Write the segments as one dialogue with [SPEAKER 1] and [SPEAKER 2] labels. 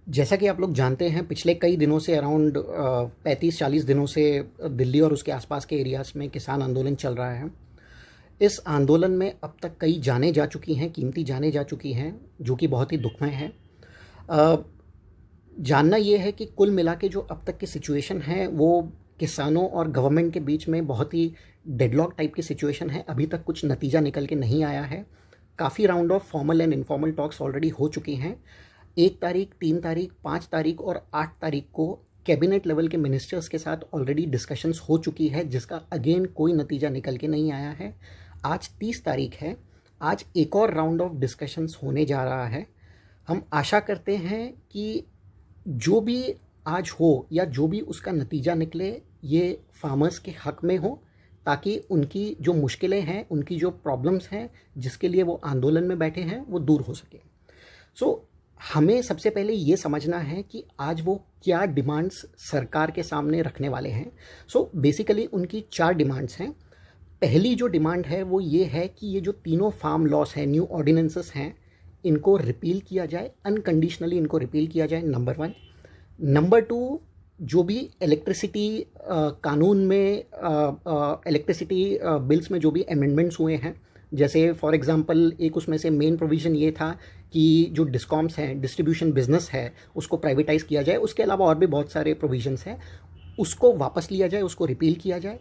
[SPEAKER 1] जैसा कि आप लोग जानते हैं, पिछले कई दिनों से अराउंड 35-40 दिनों से दिल्ली और उसके आसपास के एरियाज़ में किसान आंदोलन चल रहा है। इस आंदोलन में अब तक कई जानें जा चुकी हैं, कीमती जानें जा चुकी हैं, जो कि बहुत ही दुखमय है। अ, जानना ये है कि कुल मिला के जो अब तक की सिचुएशन है, वो किसानों और गवर्नमेंट के बीच में बहुत ही डेडलॉक टाइप की सिचुएशन है। अभी तक कुछ नतीजा निकल के नहीं आया है। काफ़ी round of formal and informal talks already हो चुकी हैं। 1 तारीख, 3 तारीख, 5 तारीख और 8 तारीख को कैबिनेट लेवल के मिनिस्टर्स के साथ ऑलरेडी डिस्कशंस हो चुकी है, जिसका अगेन कोई नतीजा निकल के नहीं आया है। आज 30 तारीख है। आज एक और राउंड ऑफ डिस्कशंस होने जा रहा है। हम आशा करते हैं कि जो भी आज हो या जो भी उसका नतीजा निकले, ये फार्मर्स के हक में हो, ताकि उनकी जो मुश्किलें हैं, उनकी जो प्रॉब्लम्स हैं, जिसके लिए वो आंदोलन में बैठे हैं, वो दूर हो सके। हमें सबसे पहले ये समझना है कि आज वो क्या डिमांड्स सरकार के सामने रखने वाले हैं। बेसिकली उनकी 4 डिमांड्स हैं। पहली जो डिमांड है वो ये है कि ये जो तीनों फार्म लॉस हैं, न्यू ऑर्डिनेंसेस हैं, इनको रिपील किया जाए, अनकंडीशनली इनको रिपील किया जाए, नंबर 1। नंबर 2, जो भी इलेक्ट्रिसिटी कानून में इलेक्ट्रिसिटी बिल्स में जो भी अमेंडमेंट्स हुए हैं, जैसे फॉर एग्जांपल एक उसमें से मेन प्रोविज़न ये था कि जो डिस्कॉम्स हैं, डिस्ट्रीब्यूशन बिजनेस है, उसको प्राइवेटाइज़ किया जाए। उसके अलावा और भी बहुत सारे प्रोविजंस हैं, उसको वापस लिया जाए, उसको रिपील किया जाए।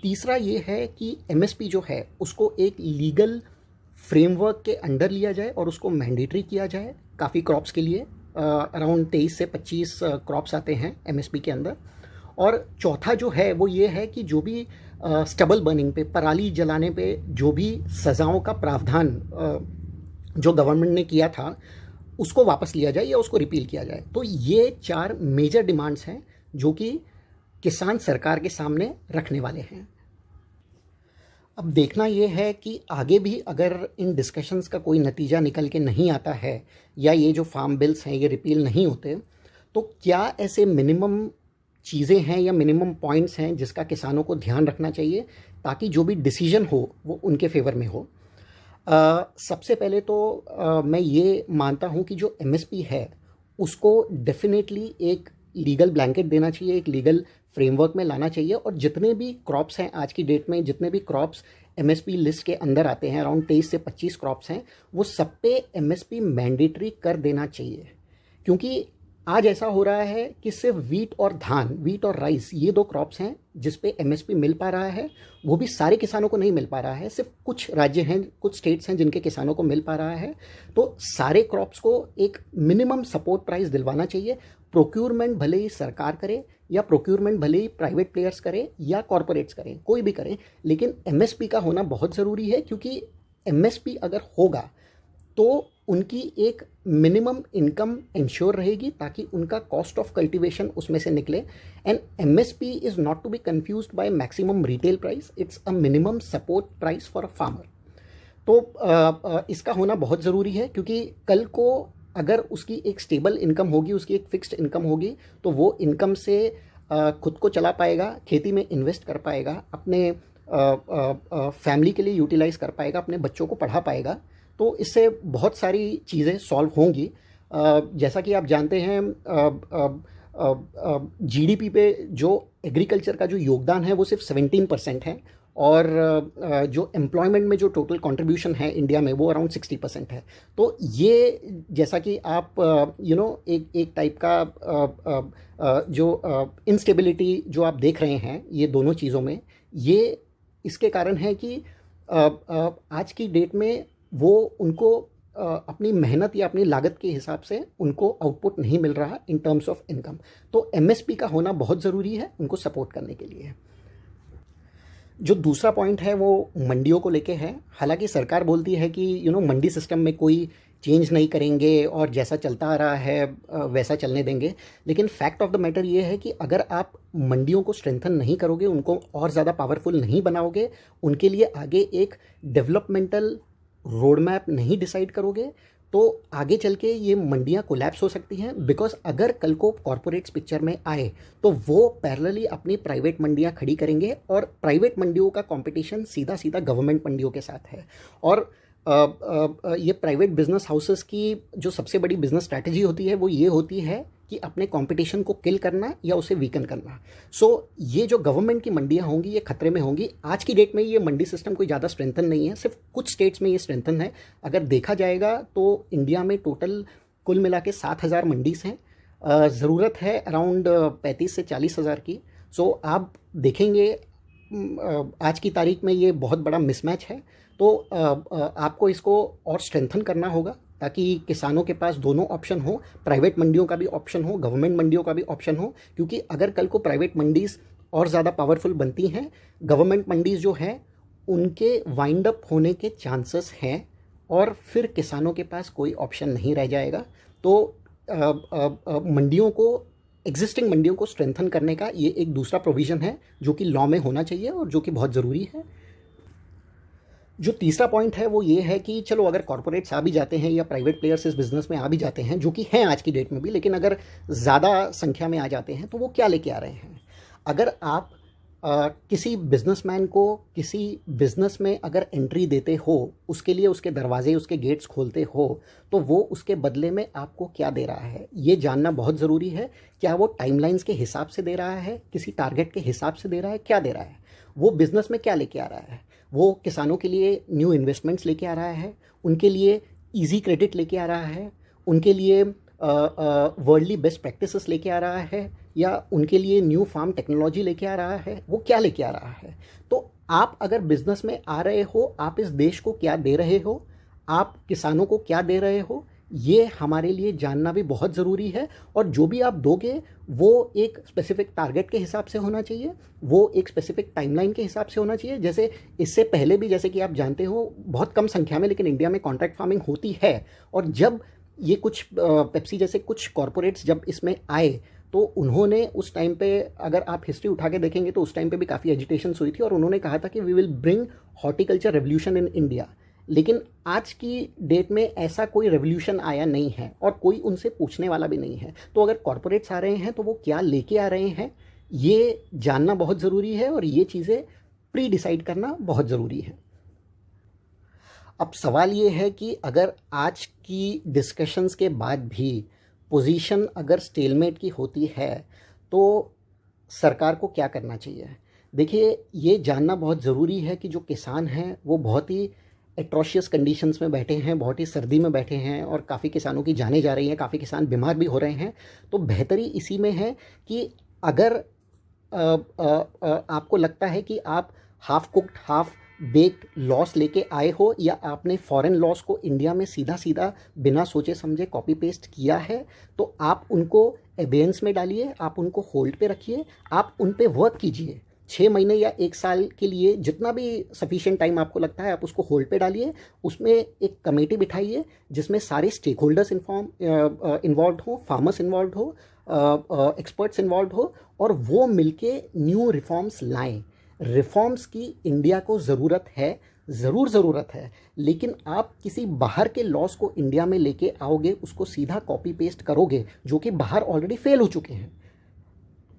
[SPEAKER 1] तीसरा ये है कि एमएसपी जो है उसको एक लीगल फ्रेमवर्क के अंडर लिया जाए और उसको मैंडेटरी किया जाए काफ़ी क्रॉप्स के लिए। अराउंड 23 से 25 क्रॉप्स आते हैं एमएसपी के अंदर। और चौथा जो है वो ये है कि जो भी स्टबल बर्निंग पे, पराली जलाने पे जो भी सज़ाओं का प्रावधान जो गवर्नमेंट ने किया था, उसको वापस लिया जाए या उसको रिपील किया जाए। तो ये 4 मेजर डिमांड्स हैं जो कि किसान सरकार के सामने रखने वाले हैं। अब देखना ये है कि आगे भी अगर इन डिस्कशंस का कोई नतीजा निकल के नहीं आता है या ये जो फार्म बिल्स हैं ये रिपील नहीं होते, तो क्या ऐसे मिनिमम चीज़ें हैं या मिनिमम पॉइंट्स हैं जिसका किसानों को ध्यान रखना चाहिए, ताकि जो भी डिसीजन हो वो उनके फेवर में हो। सबसे पहले तो मैं ये मानता हूँ कि जो एमएसपी है उसको डेफिनेटली एक लीगल ब्लैंकेट देना चाहिए, एक लीगल फ्रेमवर्क में लाना चाहिए। और जितने भी क्रॉप्स हैं आज की डेट में, जितने भी क्रॉप्स एमएसपी लिस्ट के अंदर आते हैं, अराउंड 23 से 25 क्रॉप्स हैं, वो सब पे एमएसपी मैंडेटरी कर देना चाहिए। क्योंकि आज ऐसा हो रहा है कि सिर्फ वीट और धान, वीट और राइस, ये 2 क्रॉप्स हैं जिस पे एमएसपी मिल पा रहा है। वो भी सारे किसानों को नहीं मिल पा रहा है, सिर्फ कुछ राज्य हैं, कुछ स्टेट्स हैं जिनके किसानों को मिल पा रहा है। तो सारे क्रॉप्स को एक मिनिमम सपोर्ट प्राइस दिलवाना चाहिए। प्रोक्यूरमेंट भले ही सरकार करे या प्रोक्यूरमेंट भले ही प्राइवेट प्लेयर्स करें या कॉरपोरेट्स करें, कोई भी करें, लेकिन एमएसपी का होना बहुत ज़रूरी है। क्योंकि एमएसपी अगर होगा तो उनकी एक मिनिमम इनकम इंश्योर रहेगी, ताकि उनका कॉस्ट ऑफ कल्टीवेशन उसमें से निकले। And MSP is not to be confused by maximum retail price, it's a minimum support price for a farmer. तो इसका होना बहुत ज़रूरी है, क्योंकि कल को अगर उसकी एक स्टेबल इनकम होगी, उसकी एक फिक्स्ड इनकम होगी, तो वो इनकम से खुद को चला पाएगा, खेती में इन्वेस्ट कर पाएगा, अपने फैमिली के लिए यूटिलाइज़ कर पाएगा, अपने बच्चों को पढ़ा पाएगा। तो इससे बहुत सारी चीज़ें सॉल्व होंगी। जैसा कि आप जानते हैं, जीडीपी पे जो एग्रीकल्चर का जो योगदान है वो सिर्फ 17% है, और जो एम्प्लॉयमेंट में जो टोटल कंट्रीब्यूशन है इंडिया में वो अराउंड 60% है। तो ये, जैसा कि आप एक टाइप का जो इंस्टेबिलिटी जो आप देख रहे हैं ये दोनों चीज़ों में, ये इसके कारण है कि आज की डेट में वो उनको अपनी मेहनत या अपनी लागत के हिसाब से उनको आउटपुट नहीं मिल रहा इन टर्म्स ऑफ इनकम। तो एमएसपी का होना बहुत ज़रूरी है उनको सपोर्ट करने के लिए। जो दूसरा पॉइंट है वो मंडियों को लेके है। हालांकि सरकार बोलती है कि मंडी सिस्टम में कोई चेंज नहीं करेंगे और जैसा चलता आ रहा है वैसा चलने देंगे, लेकिन फैक्ट ऑफ द मैटर ये है कि अगर आप मंडियों को स्ट्रेंथन नहीं करोगे, उनको और ज़्यादा पावरफुल नहीं बनाओगे, उनके लिए आगे एक डेवलपमेंटल रोड मैप नहीं डिसाइड करोगे, तो आगे चल के ये मंडियाँ कोलैप्स हो सकती हैं। बिकॉज अगर कल को कॉरपोरेट्स पिक्चर में आए तो वो पैरेलली अपनी प्राइवेट मंडियाँ खड़ी करेंगे, और प्राइवेट मंडियों का कंपटीशन सीधा सीधा गवर्नमेंट मंडियों के साथ है। और ये प्राइवेट बिजनेस हाउसेस की जो सबसे बड़ी बिजनेस स्ट्रैटेजी होती है वो ये होती है कि अपने कंपटीशन को किल करना या उसे वीकन करना। सो ये जो गवर्नमेंट की मंडियां होंगी ये खतरे में होंगी। आज की डेट में ये मंडी सिस्टम कोई ज़्यादा स्ट्रेंथन नहीं है, सिर्फ कुछ स्टेट्स में ये स्ट्रेंथन है। अगर देखा जाएगा तो इंडिया में टोटल कुल मिला के 7,000 मंडीज हैं। ज़रूरत है अराउंड 35 से 40,000 की। सो आप देखेंगे आज की तारीख में ये बहुत बड़ा मिसमैच है। तो आपको इसको और स्ट्रेंथन करना होगा ताकि किसानों के पास दोनों ऑप्शन हो, प्राइवेट मंडियों का भी ऑप्शन हो, गवर्नमेंट मंडियों का भी ऑप्शन हो। क्योंकि अगर कल को प्राइवेट मंडीज़ और ज़्यादा पावरफुल बनती हैं, गवर्नमेंट मंडीज़ जो हैं उनके वाइंड अप होने के चांसेस हैं और फिर किसानों के पास कोई ऑप्शन नहीं रह जाएगा। तो मंडियों को, एग्जिस्टिंग मंडियों को स्ट्रेंथन करने का ये एक दूसरा प्रोविज़न है जो कि लॉ में होना चाहिए और जो कि बहुत ज़रूरी है। जो तीसरा पॉइंट है वो ये है कि चलो अगर कॉर्पोरेट्स आ भी जाते हैं या प्राइवेट प्लेयर्स इस बिज़नेस में आ भी जाते हैं, जो कि हैं आज की डेट में भी, लेकिन अगर ज़्यादा संख्या में आ जाते हैं तो वो क्या लेके आ रहे हैं। अगर आप किसी बिजनेसमैन को किसी बिज़नेस में अगर एंट्री देते हो, उसके लिए उसके दरवाजे, उसके गेट्स खोलते हो, तो वो उसके बदले में आपको क्या दे रहा है ये जानना बहुत ज़रूरी है। क्या वो टाइमलाइंस के हिसाब से दे रहा है, किसी टारगेट के हिसाब से दे रहा है, क्या दे रहा है, वो बिज़नेस में क्या लेके आ रहा है। वो किसानों के लिए न्यू इन्वेस्टमेंट्स लेके आ रहा है, उनके लिए ईजी क्रेडिट लेके आ रहा है, उनके लिए वर्ल्डली बेस्ट प्रैक्टिसेस लेके आ रहा है, या उनके लिए न्यू फार्म टेक्नोलॉजी लेके आ रहा है। वो क्या लेके आ रहा है। तो आप अगर बिजनेस में आ रहे हो, आप इस देश को क्या दे रहे हो, आप किसानों को क्या दे रहे हो, ये हमारे लिए जानना भी बहुत ज़रूरी है। और जो भी आप दोगे वो एक स्पेसिफिक टारगेट के हिसाब से होना चाहिए, वो एक स्पेसिफिक टाइमलाइन के हिसाब से होना चाहिए। जैसे इससे पहले भी, जैसे कि आप जानते हो, बहुत कम संख्या में लेकिन इंडिया में कॉन्ट्रैक्ट फार्मिंग होती है। और जब ये कुछ पेप्सी जैसे कुछ कॉरपोरेट्स जब इसमें आए तो उन्होंने उस टाइम पे, अगर आप हिस्ट्री उठा के देखेंगे तो उस टाइम पे भी काफ़ी एजिटेशंस हुई थी और उन्होंने कहा था कि we will bring horticulture revolution in India. लेकिन आज की डेट में ऐसा कोई रेवोल्यूशन आया नहीं है और कोई उनसे पूछने वाला भी नहीं है। तो अगर कॉरपोरेट्स आ रहे हैं तो वो क्या लेके आ रहे हैं ये जानना बहुत ज़रूरी है और ये चीज़ें प्री डिसाइड करना बहुत ज़रूरी है। अब सवाल ये है कि अगर आज की डिस्कशंस के बाद भी पोजीशन अगर स्टेलमेट की होती है तो सरकार को क्या करना चाहिए। देखिए, ये जानना बहुत ज़रूरी है कि जो किसान हैं वो बहुत ही एट्रोशियस कंडीशंस में बैठे हैं, बहुत ही सर्दी में बैठे हैं और काफ़ी किसानों की जानें जा रही हैं, काफ़ी किसान बीमार भी हो रहे हैं। तो बेहतरी इसी में है कि अगर आपको लगता है कि आप half cooked half baked loss लेके आए हो या आपने फॉरेन लॉस को इंडिया में सीधा सीधा बिना सोचे समझे कॉपी पेस्ट किया है, तो आप उनको एबेंस में डालिए, आप उनको होल्ड पे रखिए, आप उन पे वर्क कीजिए 6 महीने या 1 साल के लिए, जितना भी सफिशिएंट टाइम आपको लगता है आप उसको होल्ड पे डालिए। उसमें एक कमेटी बिठाइए जिसमें सारे स्टेक होल्डर्स इन्वॉल्व हो, फार्मर्स इन्वॉल्व हो, एक्सपर्ट्स इन्वॉल्व हो और वो मिलके न्यू रिफॉर्म्स लाएं। रिफॉर्म्स की इंडिया को ज़रूरत है, ज़रूरत है, लेकिन आप किसी बाहर के लॉस को इंडिया में लेके आओगे, उसको सीधा कॉपी पेस्ट करोगे जो कि बाहर ऑलरेडी फेल हो चुके हैं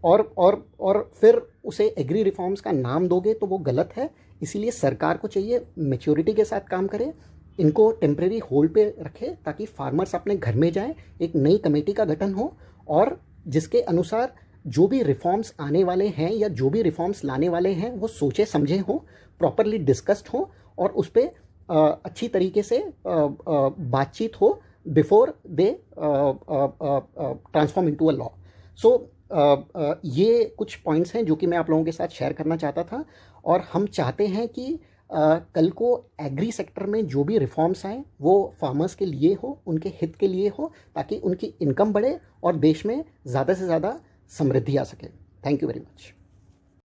[SPEAKER 1] और फिर उसे एग्री रिफॉर्म्स का नाम दोगे तो वो गलत है। इसीलिए सरकार को चाहिए मैच्योरिटी के साथ काम करे, इनको टेम्परेरी होल्ड पे रखे ताकि फार्मर्स अपने घर में जाएं, एक नई कमेटी का गठन हो और जिसके अनुसार जो भी रिफॉर्म्स आने वाले हैं या जो भी रिफॉर्म्स लाने वाले हैं वो सोचे समझे हों, प्रॉपरली डिस्कस्ड हो और उस पर अच्छी तरीके से बातचीत हो before they transform into a law. So ये कुछ पॉइंट्स हैं जो कि मैं आप लोगों के साथ शेयर करना चाहता था और हम चाहते हैं कि कल को एग्री सेक्टर में जो भी रिफॉर्म्स आएँ वो फार्मर्स के लिए हो, उनके हित के लिए हो, ताकि उनकी इनकम बढ़े और देश में ज़्यादा से ज़्यादा समृद्धि आ सके। Thank you very much.